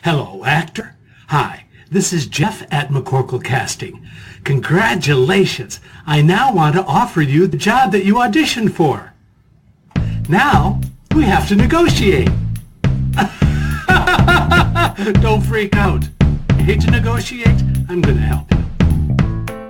Hello, actor. Hi, this is Jeff at McCorkle Casting. Congratulations. I now want to offer you the job that you auditioned for. Now, we have to negotiate. Don't freak out. Hate to negotiate? I'm going to help you.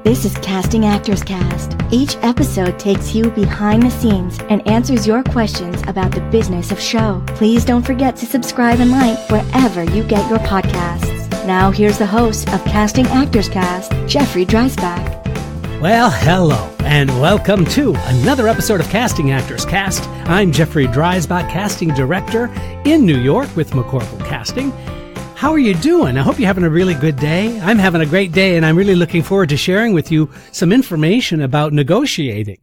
This is Casting Actors Cast. Each episode takes you behind the scenes and answers your questions about the business of show. Please don't forget to subscribe and like wherever you get your podcasts. Now here's the host of Casting Actors Cast, Jeffrey Dreisbach. Well, hello, and welcome to another episode of Casting Actors Cast. I'm Jeffrey Dreisbach, casting director in New York with McCorkle Casting. How are you doing? I hope you're having a really good day. I'm having a great day, and I'm really looking forward to sharing with you some information about negotiating.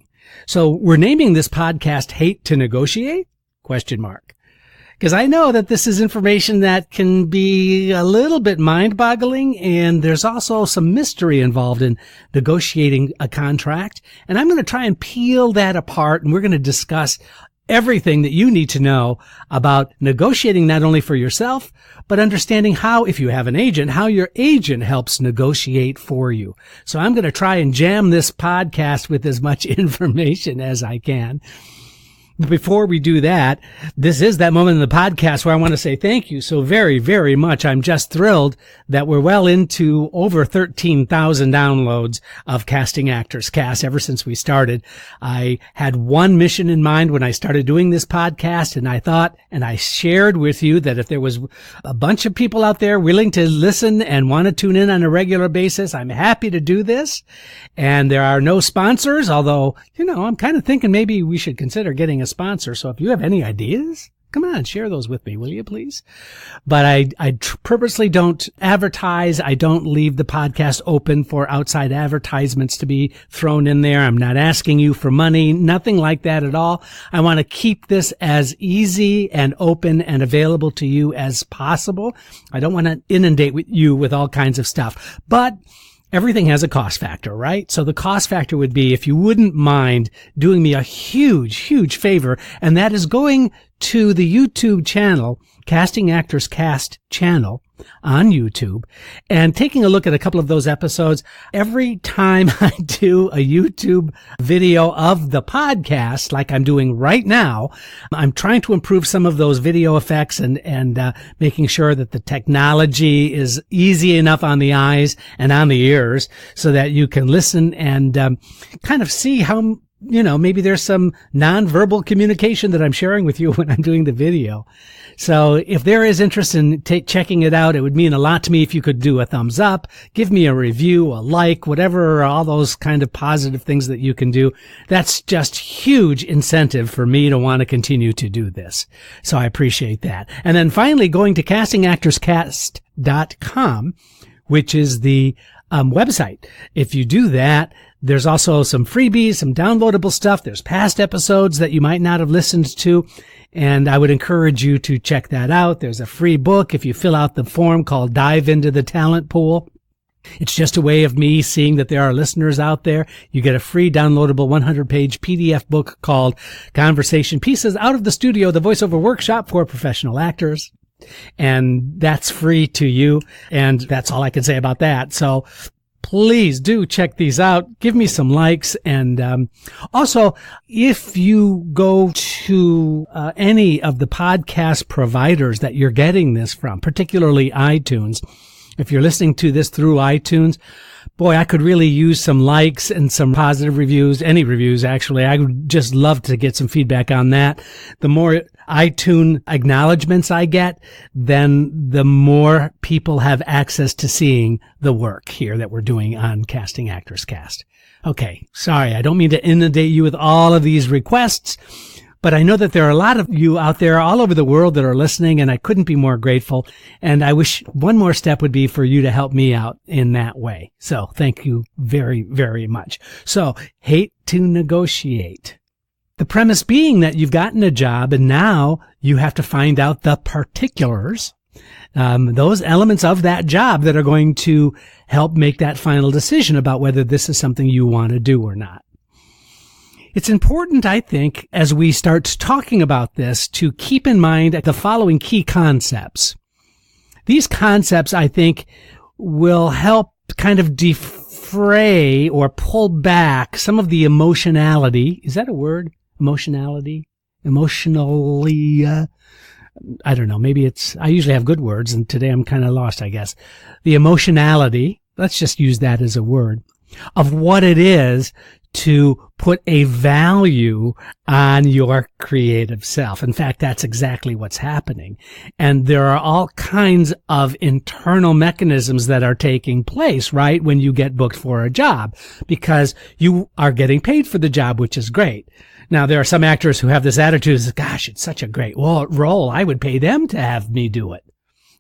So we're naming this podcast Hate to Negotiate? ? Because I know that this is information that can be a little bit mind-boggling, and there's also some mystery involved in negotiating a contract. And I'm going to try and peel that apart, and we're going to discuss everything that you need to know about negotiating not only for yourself, but understanding how, if you have an agent, how your agent helps negotiate for you. So I'm going to try and jam this podcast with as much information as I can. Before we do that, this is that moment in the podcast where I want to say thank you so very, very much. I'm just thrilled that we're well into over 13,000 downloads of Casting Actors Cast ever since we started. I had one mission in mind when I started doing this podcast, and I thought, and I shared with you that if there was a bunch of people out there willing to listen and want to tune in on a regular basis, I'm happy to do this. And there are no sponsors, although, I'm kind of thinking maybe we should consider getting a sponsor. So if you have any ideas, come on, share those with me, will you please? But I purposely don't advertise. I don't leave the podcast open for outside advertisements to be thrown in there. I'm not asking you for money, nothing like that at all. I want to keep this as easy and open and available to you as possible. I don't want to inundate you with all kinds of stuff, but everything has a cost factor, right? So the cost factor would be if you wouldn't mind doing me a huge, huge favor, and that is going to the YouTube channel, Casting Actors Cast channel on YouTube, and taking a look at a couple of those episodes. Every time I do a YouTube video of the podcast, like I'm doing right now, I'm trying to improve some of those video effects and making sure that the technology is easy enough on the eyes and on the ears so that you can listen and kind of see how maybe there's some nonverbal communication that I'm sharing with you when I'm doing the video. So if there is interest in checking it out, it would mean a lot to me if you could do a thumbs up, give me a review, a like, whatever, all those kind of positive things that you can do. That's just huge incentive for me to want to continue to do this. So I appreciate that. And then finally going to castingactorscast.com, which is the website. If you do that, there's also some freebies, some downloadable stuff. There's past episodes that you might not have listened to, and I would encourage you to check that out. There's a free book if you fill out the form called Dive into the Talent Pool. It's just a way of me seeing that there are listeners out there. You get a free downloadable 100-page PDF book called Conversation Pieces Out of the Studio, the Voiceover Workshop for Professional Actors. And that's free to you. And that's all I can say about that. So please do check these out. Give me some likes. And also, if you go to any of the podcast providers that you're getting this from, particularly iTunes, if you're listening to this through iTunes, boy, I could really use some likes and some positive reviews, any reviews, actually. I would just love to get some feedback on that. The more iTunes acknowledgments I get, then the more people have access to seeing the work here that we're doing on Casting Actors Cast. Okay, sorry, I don't mean to inundate you with all of these requests, but I know that there are a lot of you out there all over the world that are listening, and I couldn't be more grateful. And I wish one more step would be for you to help me out in that way. So thank you very, very much. So, hate to negotiate. The premise being that you've gotten a job and now you have to find out the particulars, those elements of that job that are going to help make that final decision about whether this is something you want to do or not. It's important, I think, as we start talking about this, to keep in mind the following key concepts. These concepts, I think, will help kind of defray or pull back some of the emotionality. Is that a word? Emotionality? Emotionally, I don't know. Maybe I usually have good words, and today I'm kind of lost, I guess. The emotionality, let's just use that as a word, of what it is to put a value on your creative self. In fact, that's exactly what's happening. And there are all kinds of internal mechanisms that are taking place, right, when you get booked for a job, because you are getting paid for the job, which is great. Now, there are some actors who have this attitude, gosh, it's such a great role. I would pay them to have me do it.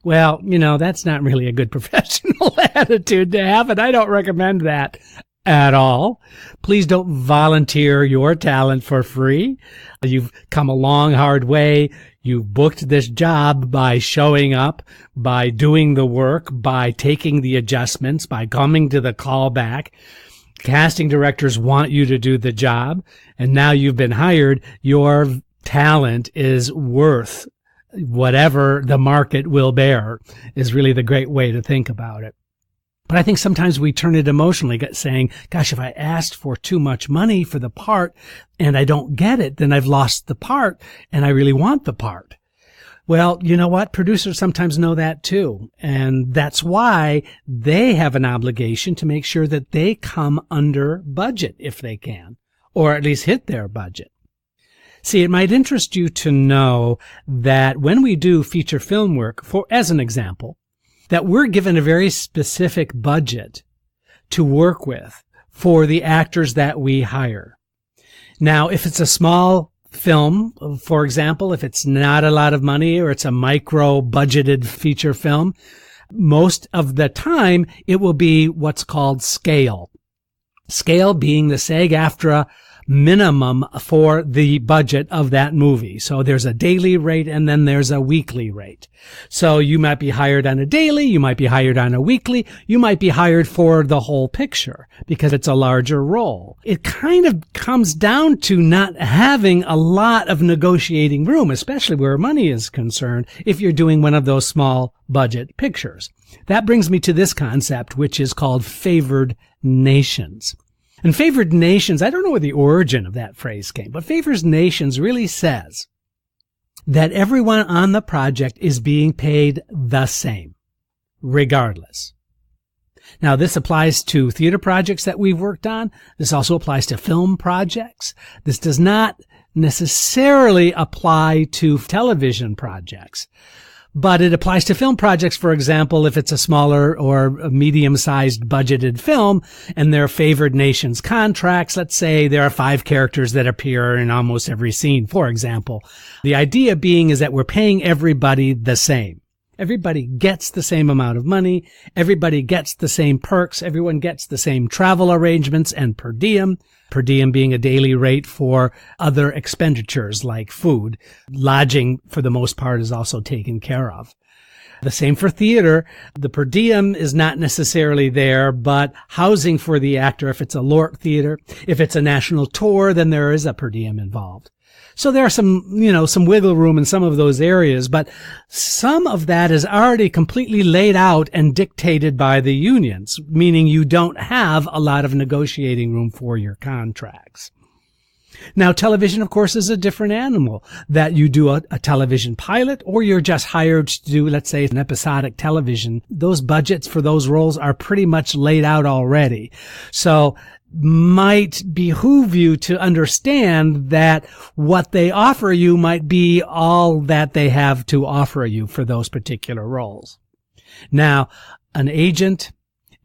Well, that's not really a good professional attitude to have, and I don't recommend that at all. Please don't volunteer your talent for free. You've come a long, hard way. You've booked this job by showing up, by doing the work, by taking the adjustments, by coming to the callback. Casting directors want you to do the job, and now you've been hired. Your talent is worth whatever the market will bear, is really the great way to think about it. But I think sometimes we turn it emotionally, saying, gosh, if I asked for too much money for the part and I don't get it, then I've lost the part and I really want the part. Well, you know what? Producers sometimes know that too. And that's why they have an obligation to make sure that they come under budget if they can, or at least hit their budget. See, it might interest you to know that when we do feature film work, as an example, that we're given a very specific budget to work with for the actors that we hire. Now, if it's a small film, for example, if it's not a lot of money or it's a micro-budgeted feature film, most of the time it will be what's called scale. Scale being the SAG-AFTRA minimum for the budget of that movie. So there's a daily rate and then there's a weekly rate. So you might be hired on a daily, you might be hired on a weekly, you might be hired for the whole picture because it's a larger role. It kind of comes down to not having a lot of negotiating room, especially where money is concerned, if you're doing one of those small budget pictures. That brings me to this concept, which is called favored nations. And favored nations, I don't know where the origin of that phrase came, but favored nations really says that everyone on the project is being paid the same, regardless. Now, this applies to theater projects that we've worked on. This also applies to film projects. This does not necessarily apply to television projects. But it applies to film projects, for example, if it's a smaller or a medium-sized budgeted film and there are favored nations contracts. Let's say there are 5 characters that appear in almost every scene, for example. The idea being is that we're paying everybody the same. Everybody gets the same amount of money. Everybody gets the same perks. Everyone gets the same travel arrangements and per diem being a daily rate for other expenditures like food. Lodging, for the most part, is also taken care of. The same for theater. The per diem is not necessarily there, but housing for the actor, if it's a LORT theater, if it's a national tour, then there is a per diem involved. So there are some wiggle room in some of those areas, but some of that is already completely laid out and dictated by the unions, meaning you don't have a lot of negotiating room for your contracts. Now, television, of course, is a different animal. That you do a television pilot or you're just hired to do, let's say, an episodic television. Those budgets for those roles are pretty much laid out already. So might behoove you to understand that what they offer you might be all that they have to offer you for those particular roles. Now, an agent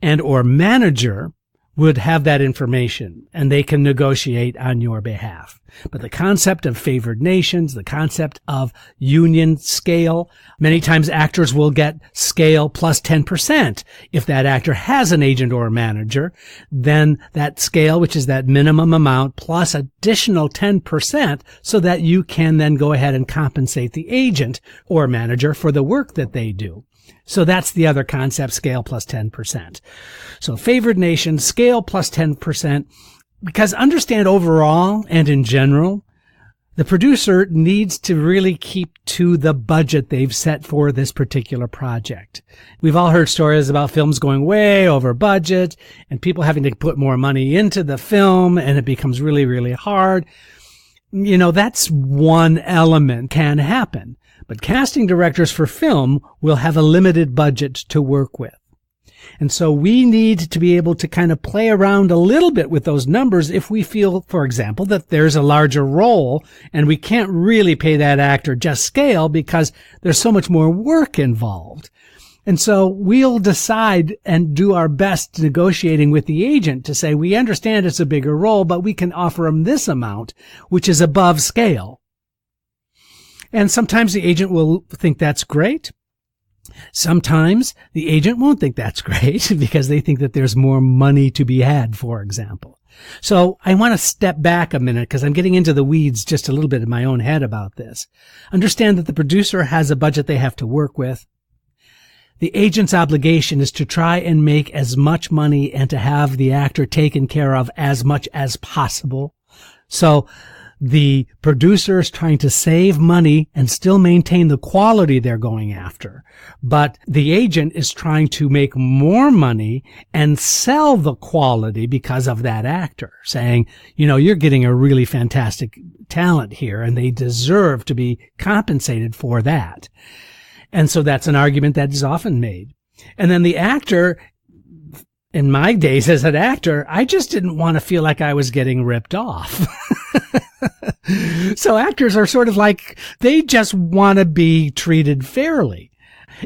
and or manager would have that information and they can negotiate on your behalf. But the concept of favored nations, the concept of union scale, many times actors will get scale plus 10%. If that actor has an agent or a manager, then that scale, which is that minimum amount, plus additional 10% so that you can then go ahead and compensate the agent or manager for the work that they do. So that's the other concept, scale plus 10%. So favored nation, scale plus 10%, because understand overall and in general, the producer needs to really keep to the budget they've set for this particular project. We've all heard stories about films going way over budget and people having to put more money into the film, and it becomes really, really hard. That's one element can happen. But casting directors for film will have a limited budget to work with. And so we need to be able to kind of play around a little bit with those numbers if we feel, for example, that there's a larger role and we can't really pay that actor just scale because there's so much more work involved. And so we'll decide and do our best negotiating with the agent to say, we understand it's a bigger role, but we can offer him this amount, which is above scale. And sometimes the agent will think that's great. Sometimes the agent won't think that's great because they think that there's more money to be had, for example. So I want to step back a minute because I'm getting into the weeds just a little bit in my own head about this. Understand that the producer has a budget they have to work with. The agent's obligation is to try and make as much money and to have the actor taken care of as much as possible. So the producer is trying to save money and still maintain the quality they're going after. But the agent is trying to make more money and sell the quality because of that actor, saying, you're getting a really fantastic talent here and they deserve to be compensated for that. And so that's an argument that is often made. And then the actor, in my days as an actor, I just didn't want to feel like I was getting ripped off. So actors are sort of like, they just want to be treated fairly.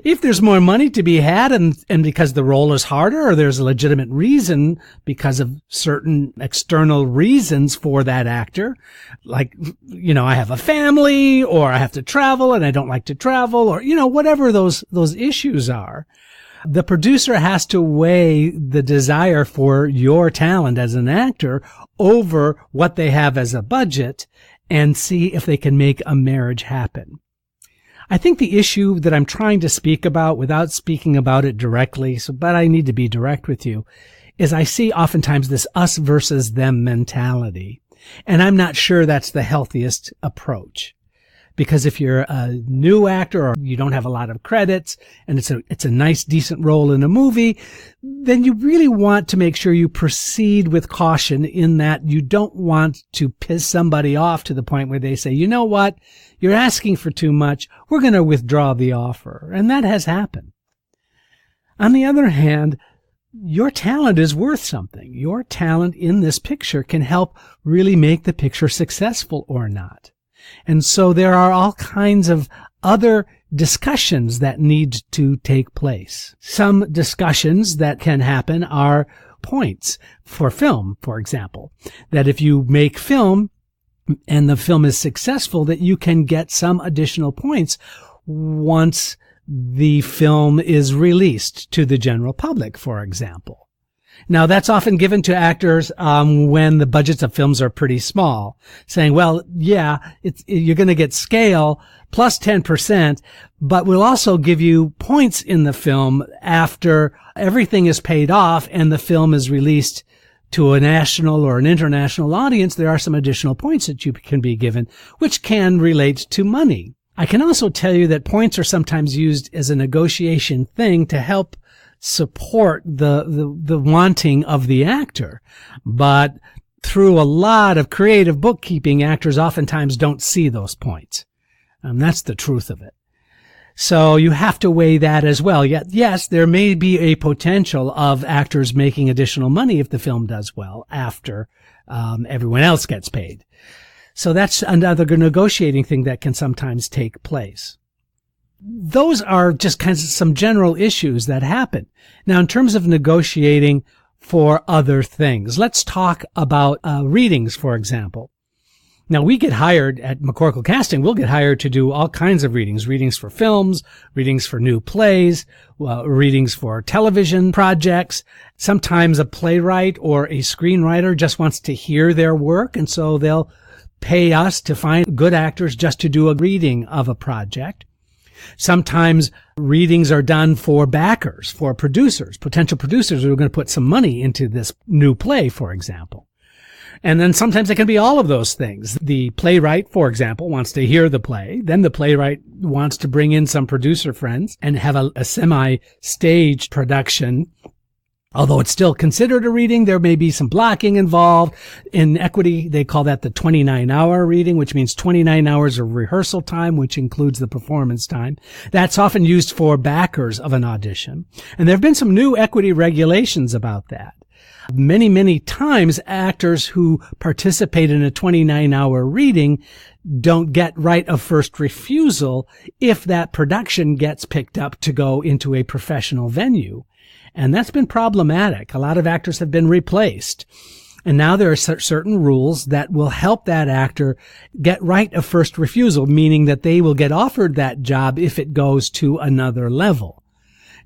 If there's more money to be had and because the role is harder or there's a legitimate reason because of certain external reasons for that actor, like, I have a family or I have to travel and I don't like to travel or, whatever those issues are, the producer has to weigh the desire for your talent as an actor over what they have as a budget and see if they can make a marriage happen. I think the issue that I'm trying to speak about without speaking about it directly, but I need to be direct with you, is I see oftentimes this us versus them mentality. And I'm not sure that's the healthiest approach. Because if you're a new actor or you don't have a lot of credits and it's a nice, decent role in a movie, then you really want to make sure you proceed with caution in that you don't want to piss somebody off to the point where they say, you know what, you're asking for too much, we're going to withdraw the offer. And that has happened. On the other hand, your talent is worth something. Your talent in this picture can help really make the picture successful or not. And so there are all kinds of other discussions that need to take place. Some discussions that can happen are points for film, for example, that if you make film and the film is successful, that you can get some additional points once the film is released to the general public, for example. Now, that's often given to actors when the budgets of films are pretty small, saying, well, yeah, you're going to get scale plus 10%, but we'll also give you points in the film after everything is paid off and the film is released to a national or an international audience. There are some additional points that you can be given, which can relate to money. I can also tell you that points are sometimes used as a negotiation thing to help support the wanting of the actor. But through a lot of creative bookkeeping, actors oftentimes don't see those points. That's the truth of it. So you have to weigh that as well. Yet, yes, there may be a potential of actors making additional money if the film does well after everyone else gets paid. So that's another negotiating thing that can sometimes take place. Those are just kinds of some general issues that happen. Now, in terms of negotiating for other things, let's talk about readings, for example. Now, we get hired at McCorkle Casting. We'll get hired to do all kinds of readings for films, readings for new plays, readings for television projects. Sometimes a playwright or a screenwriter just wants to hear their work, and so they'll pay us to find good actors just to do a reading of a project. Sometimes readings are done for backers, for producers, potential producers who are going to put some money into this new play, for example. And then sometimes it can be all of those things. The playwright, for example, wants to hear the play. Then the playwright wants to bring in some producer friends and have a semi-staged production. Although it's still considered a reading, there may be some blocking involved. In equity, they call that the 29-hour reading, which means 29 hours of rehearsal time, which includes the performance time. That's often used for backers of an audition. And there have been some new equity regulations about that. Many, many times, actors who participate in a 29-hour reading don't get right of first refusal if that production gets picked up to go into a professional venue. And that's been problematic. A lot of actors have been replaced. And now there are certain rules that will help that actor get right of first refusal, meaning that they will get offered that job if it goes to another level.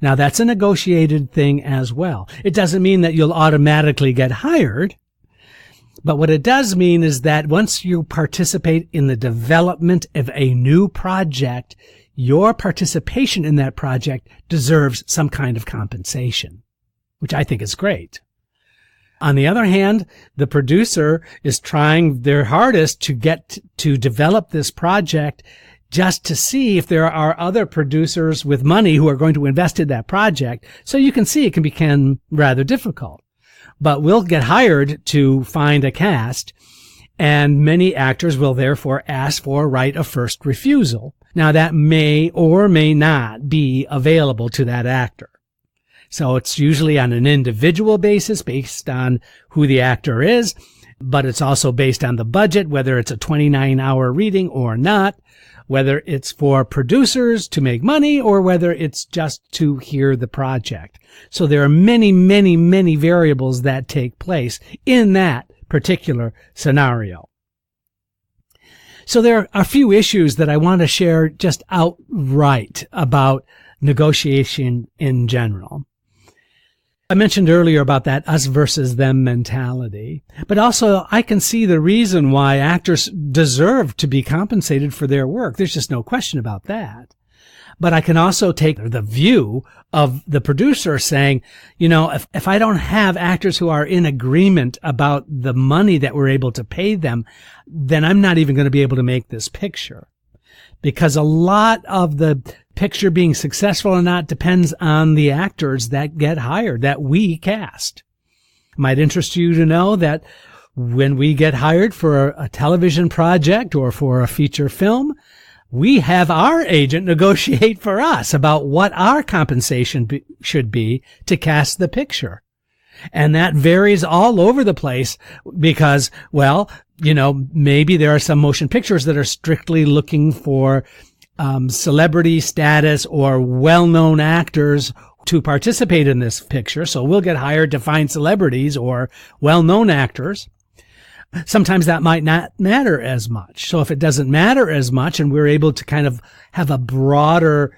Now, that's a negotiated thing as well. It doesn't mean that you'll automatically get hired, but what it does mean is that once you participate in the development of a new project, your participation in that project deserves some kind of compensation, which I think is great. On the other hand, the producer is trying their hardest to get to develop this project just to see if there are other producers with money who are going to invest in that project. So you can see it can become rather difficult. But we'll get hired to find a cast, and many actors will therefore ask for right of first refusal. Now, that may or may not be available to that actor. So it's usually on an individual basis based on who the actor is, but it's also based on the budget, whether it's a 29-hour reading or not, whether it's for producers to make money or whether it's just to hear the project. So there are many, many, many variables that take place in that particular scenario. So there are a few issues that I want to share just outright about negotiation in general. I mentioned earlier about that us versus them mentality, but also I can see the reason why actors deserve to be compensated for their work. There's just no question about that. But I can also take the view of the producer saying, you know, if I don't have actors who are in agreement about the money that we're able to pay them, then I'm not even going to be able to make this picture. Because a lot of the picture being successful or not depends on the actors that get hired, that we cast. It might interest you to know that when we get hired for a television project or for a feature film, we have our agent negotiate for us about what our compensation should be to cast the picture. And that varies all over the place because, well, you know, maybe there are some motion pictures that are strictly looking for celebrity status or well-known actors to participate in this picture. So we'll get hired to find celebrities or well-known actors. Sometimes that might not matter as much. So if it doesn't matter as much and we're able to kind of have a broader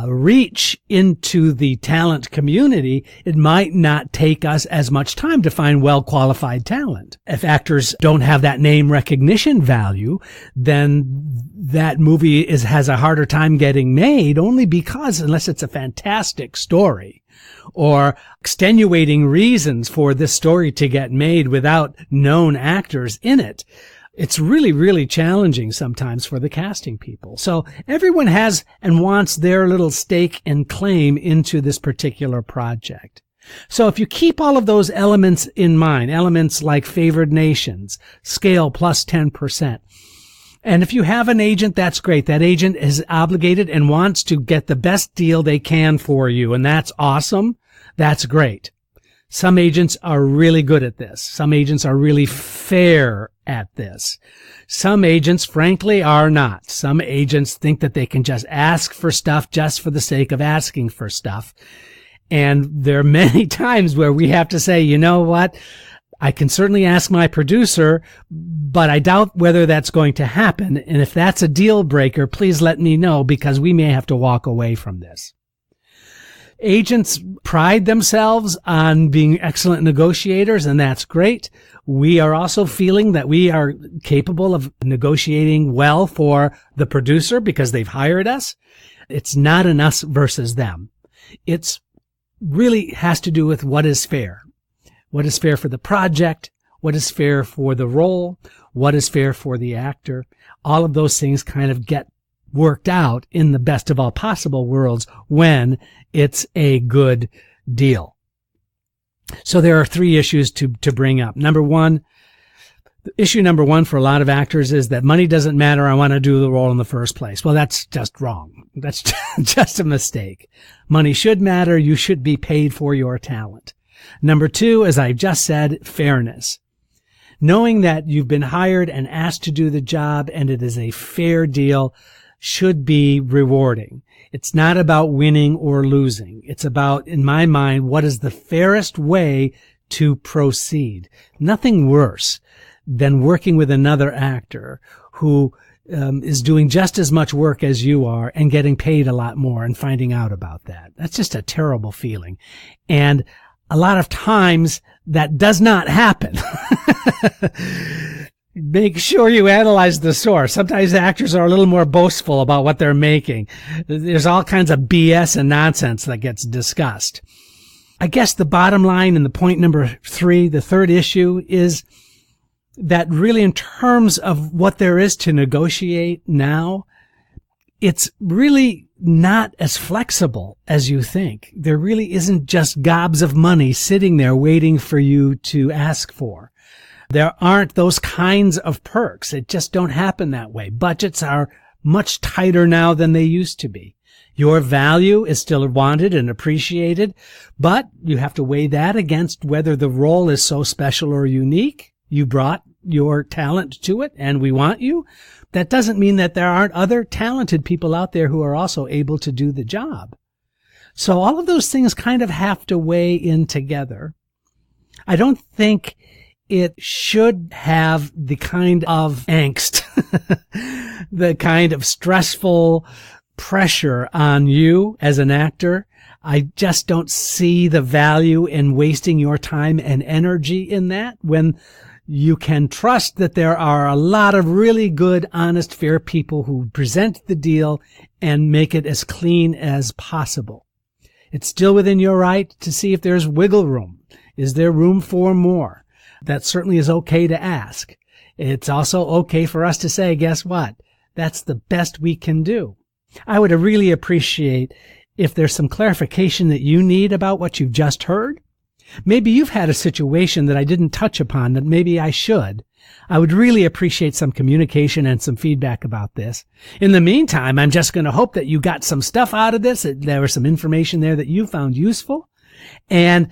reach into the talent community, it might not take us as much time to find well-qualified talent. If actors don't have that name recognition value, then that movie has a harder time getting made only because, unless it's a fantastic story or extenuating reasons for this story to get made without known actors in it, it's really, really challenging sometimes for the casting people. So everyone has and wants their little stake and claim into this particular project. So if you keep all of those elements in mind, elements like favored nations, scale plus 10%, and if you have an agent, that's great. That agent is obligated and wants to get the best deal they can for you, and that's awesome. That's great. Some agents are really good at this. Some agents are really fair at this. Some agents, frankly, are not. Some agents think that they can just ask for stuff just for the sake of asking for stuff. And there are many times where we have to say, you know what? I can certainly ask my producer, but I doubt whether that's going to happen. And if that's a deal breaker, please let me know because we may have to walk away from this. Agents pride themselves on being excellent negotiators, and that's great. We are also feeling that we are capable of negotiating well for the producer because they've hired us. It's not an us versus them. It's really has to do with what is fair. What is fair for the project? what is fair for the role, what is fair for the actor. All of those things kind of get worked out in the best of all possible worlds when it's a good deal. So there are three issues to bring up. Issue number one for a lot of actors is that money doesn't matter. I want to do the role in the first place. Well, that's just wrong. That's just a mistake. Money should matter. You should be paid for your talent. Number two, as I just said, fairness. Knowing that you've been hired and asked to do the job and it is a fair deal should be rewarding. It's not about winning or losing. It's about, in my mind, what is the fairest way to proceed. Nothing worse than working with another actor who is doing just as much work as you are and getting paid a lot more and finding out about that. That's just a terrible feeling. And a lot of times that does not happen. Make sure you analyze the source. Sometimes actors are a little more boastful about what they're making. There's all kinds of BS and nonsense that gets discussed. I guess the bottom line and the point number three, the third issue, is that really in terms of what there is to negotiate now, it's really not as flexible as you think. There really isn't just gobs of money sitting there waiting for you to ask for. There aren't those kinds of perks. It just don't happen that way. Budgets are much tighter now than they used to be. Your value is still wanted and appreciated, but you have to weigh that against whether the role is so special or unique. You brought your talent to it, and we want you. That doesn't mean that there aren't other talented people out there who are also able to do the job. So all of those things kind of have to weigh in together. I don't think it should have the kind of angst, the kind of stressful pressure on you as an actor. I just don't see the value in wasting your time and energy in that when you can trust that there are a lot of really good, honest, fair people who present the deal and make it as clean as possible. It's still within your right to see if there's wiggle room. Is there room for more? That certainly is okay to ask. It's also okay for us to say, guess what? That's the best we can do. I would really appreciate if there's some clarification that you need about what you've just heard. Maybe you've had a situation that I didn't touch upon that maybe I should. I would really appreciate some communication and some feedback about this. In the meantime, I'm just going to hope that you got some stuff out of this, that there was some information there that you found useful. And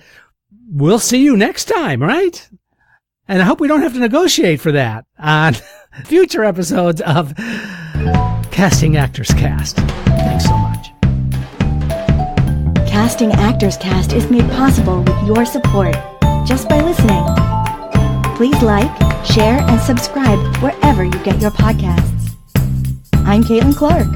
we'll see you next time, right? And I hope we don't have to negotiate for that on future episodes of Casting Actors Cast. Thanks so much. Casting Actors Cast is made possible with your support just by listening. Please like, share, and subscribe wherever you get your podcasts. I'm Caitlin Clark.